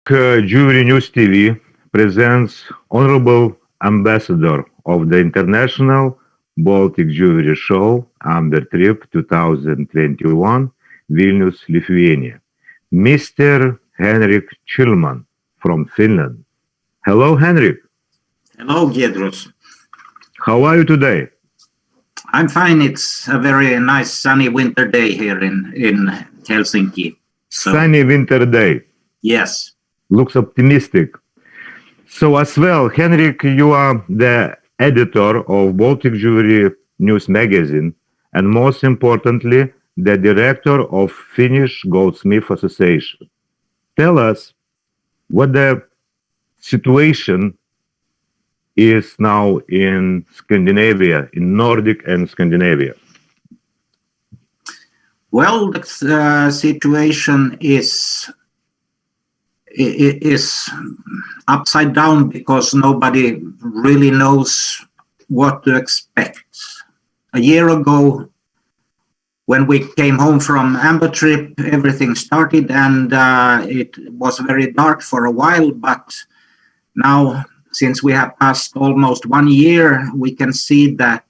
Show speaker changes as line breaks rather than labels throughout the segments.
Jewelry News TV presents Honorable Ambassador of the International Baltic Jewelry Show Amber Trip 2021, Vilnius, Lithuania, Mr. Henrik Kihlman from Finland. Hello, Henrik.
Hello, Giedros.
How are you today?
I'm fine. It's a very nice sunny winter day here in Helsinki.
Sunny winter day.
Yes.
Looks optimistic. So as well, Henrik, you are the editor of Baltic Jewelry News magazine, and most importantly, the director of Finnish Goldsmith Association. Tell us what the situation is now in Scandinavia, in Nordic and Scandinavia.
Well, the situation is upside down because nobody really knows what to expect. A year ago, when we came home from Amber trip, everything started and it was very dark for a while, but now, since we have passed almost 1 year, we can see that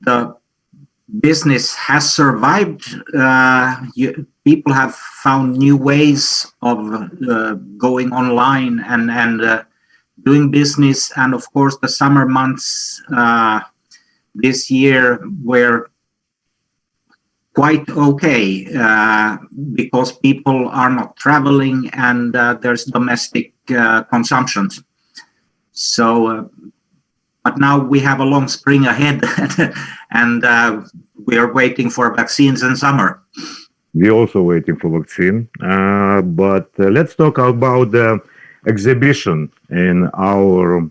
the business has survived. People have found new ways of going online and doing business. And of course, the summer months this year were quite okay because people are not traveling and there's domestic consumption. So, but now we have a long spring ahead and we are waiting for vaccines in summer.
We're also waiting for vaccine, but let's talk about the exhibition in our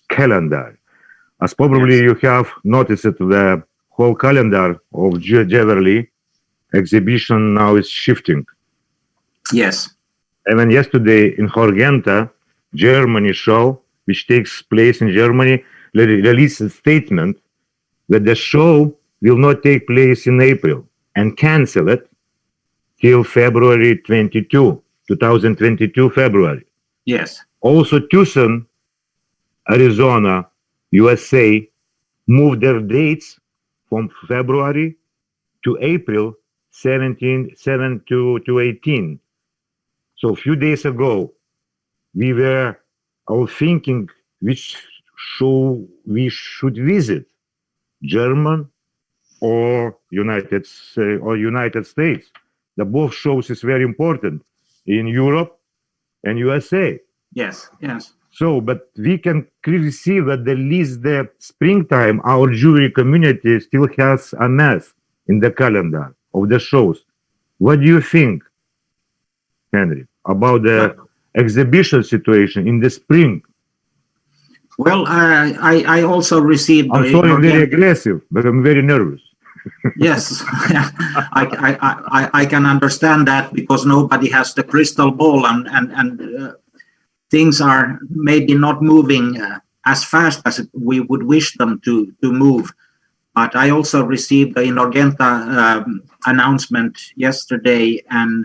calendar. As probably
Yes.
you have noticed, the whole calendar of jewelry exhibition now is shifting.
Yes.
Even yesterday in Horgenta, Germany show, which takes place in Germany, released a statement that the show will not take place in April and cancel it till February 2022 February.
Yes.
Also, Tucson, Arizona, USA, moved their dates from February to April 7 to 18. So a few days ago, we were all thinking which show we should visit, German or United States. The both shows is very important in Europe and USA.
Yes. Yes.
So, but we can clearly see that at least the springtime, our jewelry community still has a mess in the calendar of the shows. What do you think, Henry, about the exhibition situation in the spring?
Well, I also received.
I'm sorry, I'm very aggressive, but I'm very nervous.
Yes, I can understand that because nobody has the crystal ball and things are maybe not moving as fast as we would wish them to move. But I also received the Inorgenta announcement yesterday, and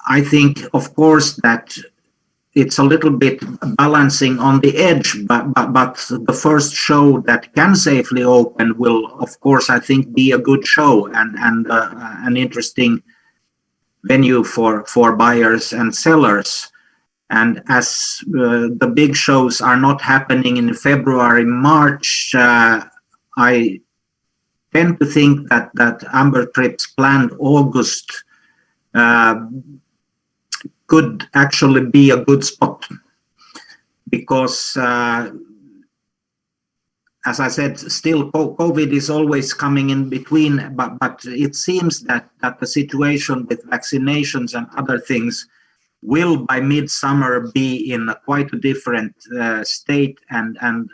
I think, of course, that it's a little bit balancing on the edge, but the first show that can safely open will, of course, I think, be a good show and an interesting venue for buyers and sellers. And as the big shows are not happening in February, March, I tend to think that Amber Trip's planned August could actually be a good spot because, as I said, still COVID is always coming in between, but it seems that the situation with vaccinations and other things will by midsummer be in quite a different state, and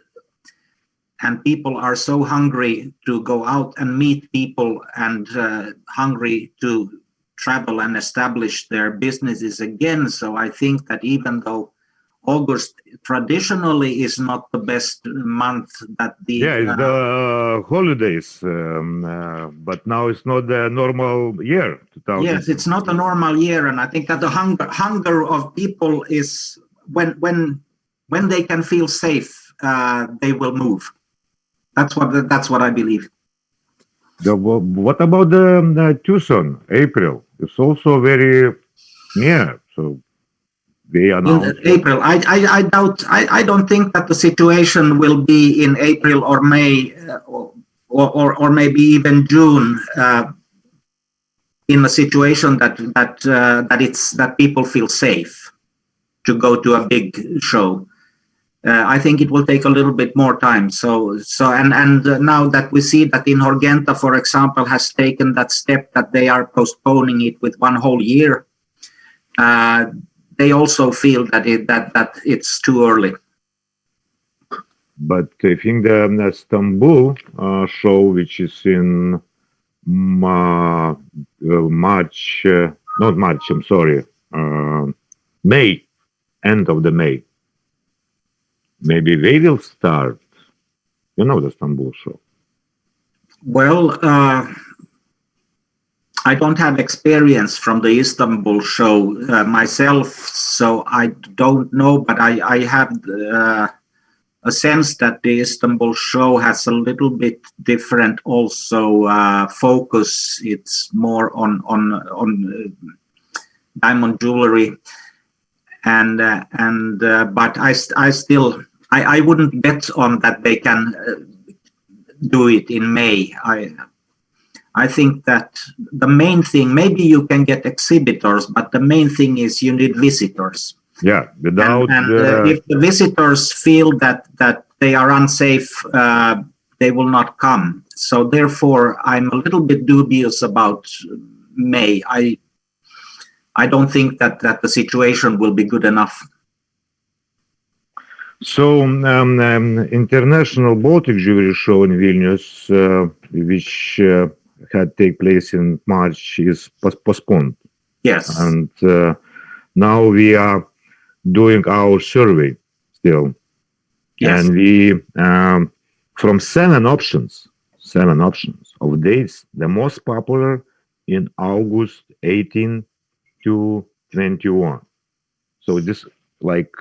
people are so hungry to go out and meet people and hungry to travel and establish their businesses again. So I think that even though August traditionally is not the best month that the
it's the holidays, but now it's not the normal year. 2000.
Yes, it's not a normal year, and I think that the hunger of people is when they can feel safe, they will move. That's what I believe.
What about the Tucson, April? It's also very near, so they announced
in April. I doubt. I don't think that the situation will be in April or May or maybe even June in a situation that people feel safe to go to a big show. I think it will take a little bit more time. So now that we see that in Inhorgenta, for example, has taken that step that they are postponing it with one whole year, they also feel that it's too early.
But I think the Istanbul show, which is in March, not March, I'm sorry, May, end of the May. Maybe they will start. You know the Istanbul show.
Well, I don't have experience from the Istanbul show myself, so I don't know, but I have a sense that the Istanbul show has a little bit different also focus. It's more on diamond jewelry, but I wouldn't bet on that they can do it in May. I think that the main thing, maybe you can get exhibitors, but the main thing is you need visitors.
Yeah, without
if the visitors feel that they are unsafe, they will not come. So therefore, I'm a little bit dubious about May. I don't think that the situation will be good enough.
So, International Baltic Jewelry Show in Vilnius, which had take place in March, is postponed.
Yes.
And now we are doing our survey still.
Yes.
And we, from seven options of dates, the most popular in August 18 to 21. So this like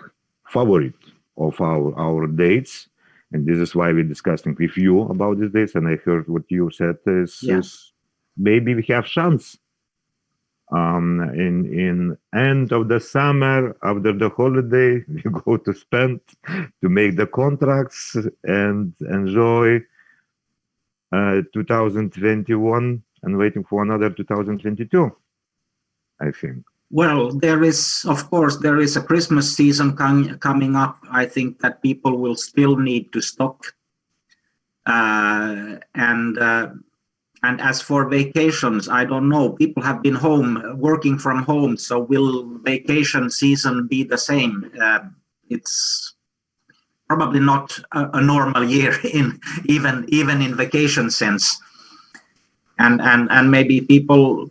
favorite of our dates, and this is why we're discussing with you about these dates. And I heard what you said is maybe we have chance in end of the summer, after the holiday, we go to spend to make the contracts and enjoy 2021 and waiting for another 2022, I think.
Well, there is a Christmas season coming up. I think that people will still need to stock. And as for vacations, I don't know. People have been home, working from home. So will vacation season be the same? It's probably not a normal year even in vacation sense. And maybe people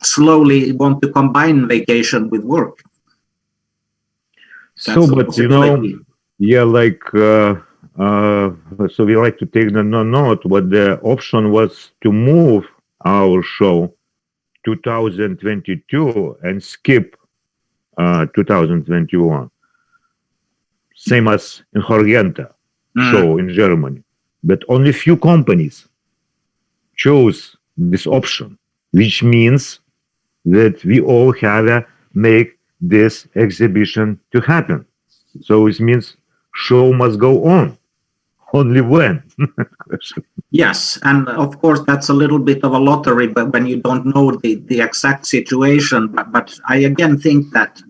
slowly want to combine vacation with work.
So, but you know, like so we like to take the note. What the option was to move our show 2022 and skip 2021. Same as in Inhorgenta show in Germany, but only few companies chose this option, which means that we all have to make this exhibition to happen. So it means show must go on. Only when?
Yes, and of course that's a little bit of a lottery, but when you don't know the exact situation. But I again think that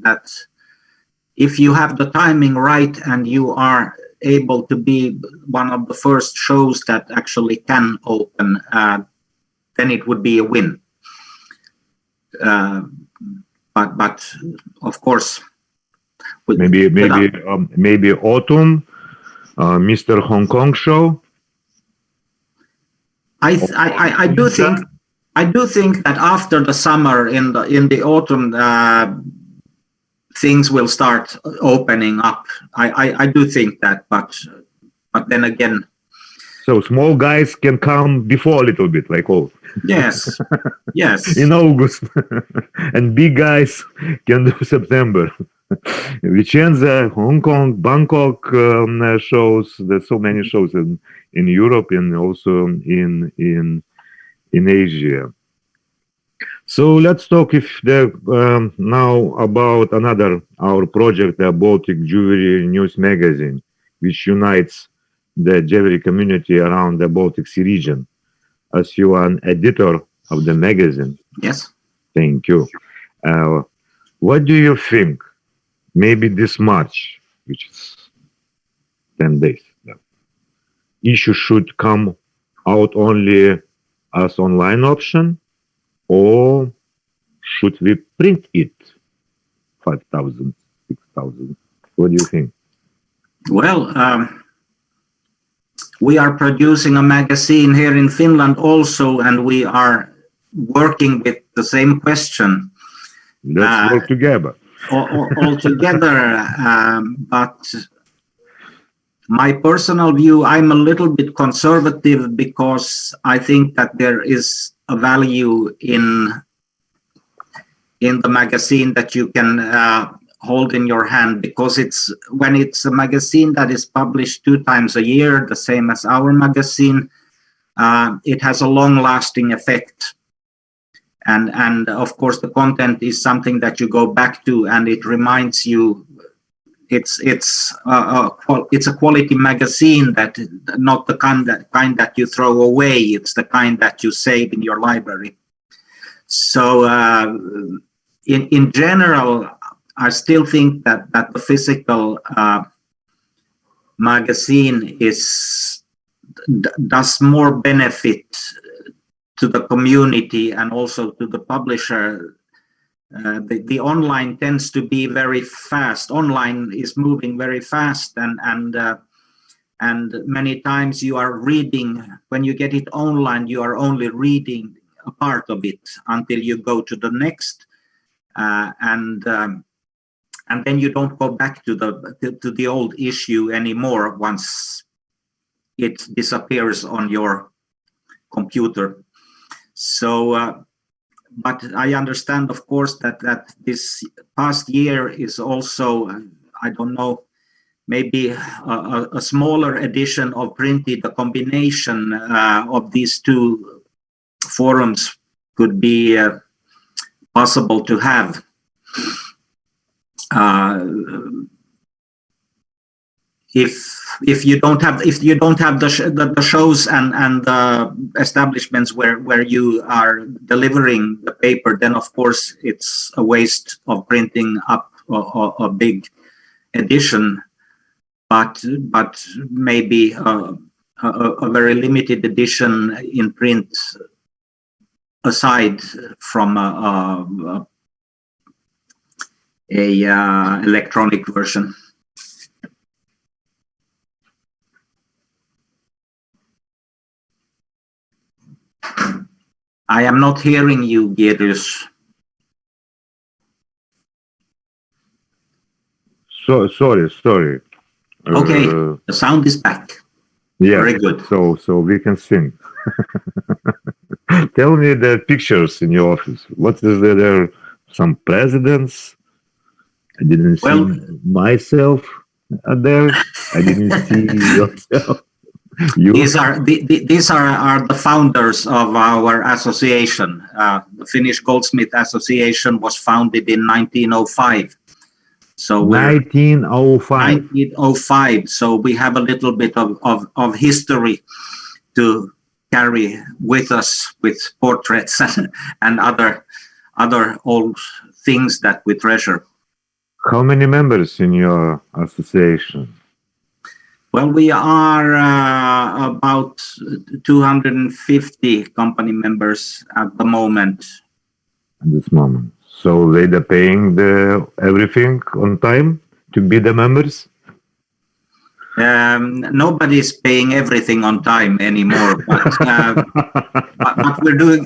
if you have the timing right and you are able to be one of the first shows that actually can open, then it would be a win. But of course,
maybe autumn, Mr. Hong Kong show.
I do think that after the summer, in the autumn, things will start opening up. I do think that, but then again,
so small guys can come before a little bit, like
yes, yes,
in August, and big guys can do September. Vicenza, Hong Kong, Bangkok shows. There's so many shows in Europe and also in Asia. So let's talk now about our project, the Baltic Jewelry News Magazine, which unites the jewelry community around the Baltic Sea region. As you are an editor of the magazine.
Yes.
Thank you. What do you think? Maybe this March, which is 10 days, issue should come out only as online option, or should we print it 5,000, 6,000? What do you think?
Well, we are producing a magazine here in Finland also, and we are working with the same question.
Let's work together.
All together, but my personal view, I'm a little bit conservative because I think that there is a value in the magazine that you can hold in your hand, because when it's a magazine that is published 2 times a year, the same as our magazine, it has a long-lasting effect. And of course, the content is something that you go back to, and it reminds you. It's a quality magazine, that not the kind that you throw away. It's the kind that you save in your library. So in general, I still think that the physical magazine does more benefit to the community and also to the publisher. The online tends to be very fast. Online is moving very fast, and many times you are reading. When you get it online, you are only reading a part of it until you go to the next, and then you don't go back to the old issue anymore once it disappears on your computer. So. But I understand, of course, that this past year is also, I don't know, maybe a smaller edition of printed. The combination of these 2 forums could be possible to have. If you don't have the shows and the establishments where you are delivering the paper, then of course it's a waste of printing up a big edition. But maybe a very limited edition in print, aside from a electronic version. I am not hearing you, Gerius.
Sorry.
Okay, the sound is back.
Yeah,
very good.
So we can sing. Tell me the pictures in your office. What is there? Some presidents? I didn't see myself there. I didn't see yourself.
These are the founders of our association. The Finnish Goldsmith Association was founded in 1905. So
1905.
1905. So we have a little bit of history to carry with us, with portraits and other old things that we treasure.
How many members in your association?
Well, we are about 250 company members at the moment.
At this moment. So they're paying everything on time to be the members?
Nobody's paying everything on time anymore, but we're doing.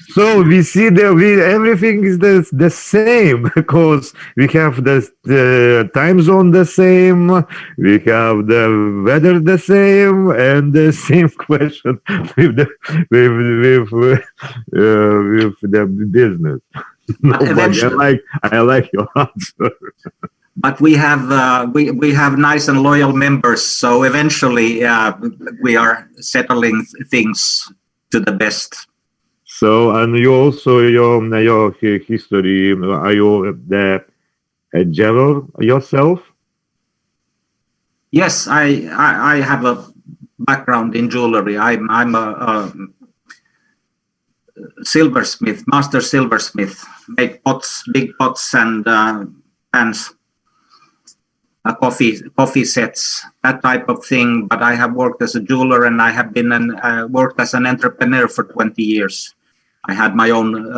So we see that everything is the same because we have the time zone the same, we have the weather the same, and the same question with the business. Nobody, I like your answer.
But we have nice and loyal members, so eventually we are settling things to the best.
So, and you also your history. Are you a jeweler yourself?
Yes, I have a background in jewelry. I'm a silversmith, master silversmith. Make pots, big pots, and pans. Coffee sets, that type of thing. But I have worked as a jeweler, and I have been worked as an entrepreneur for 20 years. I had my own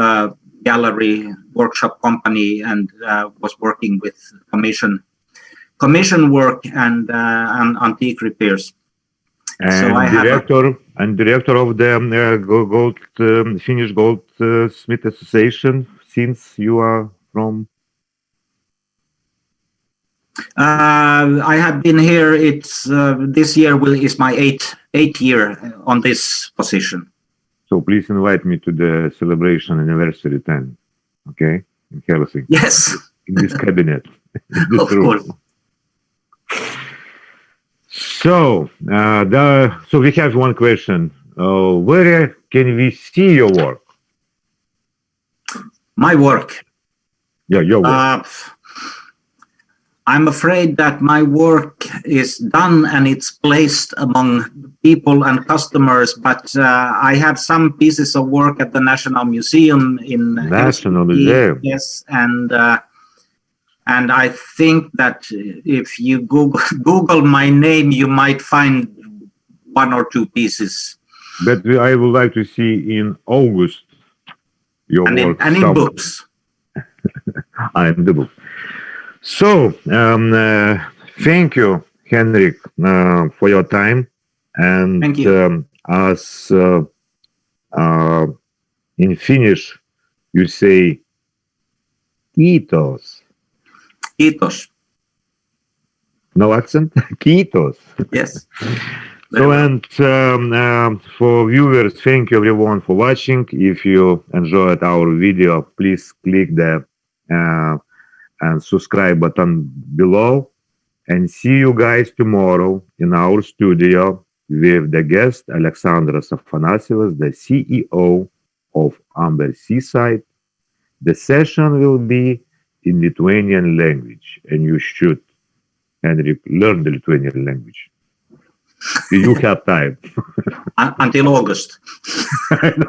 gallery workshop company, and was working with commission work and antique repairs.
And
so I
director of the Finnish Goldsmith Association. Since you are from.
I have been here. It's this year is my eighth year on this position.
So please invite me to the celebration anniversary time, okay? In Helsinki.
Yes.
In this cabinet. In this
of
room.
course.
So so we have one question. Where can we see your work?
My work.
Yeah, your work.
I'm afraid that my work is done and it's placed among people and customers, but I have some pieces of work at the National Museum in
National
Helsinki.
Museum.
Yes, and I think that if you Google my name, you might find one or two pieces.
But I would like to see in August your work.
And in books.
I'm the book. So, thank you, Henrik, for your time. And
thank you.
As in Finnish, you say kiitos.
Kiitos.
No accent? Kiitos.
Yes.
So, and for viewers, thank you everyone for watching. If you enjoyed our video, please click the and subscribe button below, and see you guys tomorrow in our studio with the guest Alexandras Afanasievas, the CEO of Amber Seaside. The session will be in Lithuanian language, and you should, Henrik, learn the Lithuanian language. You have time.
Until August.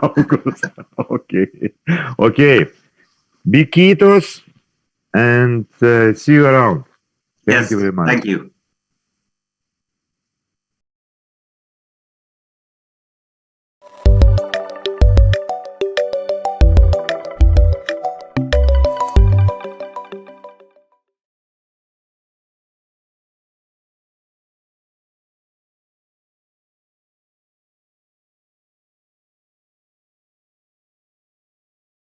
August. Okay. Be kiitos. And see you around. Thank you very much.
Thank you.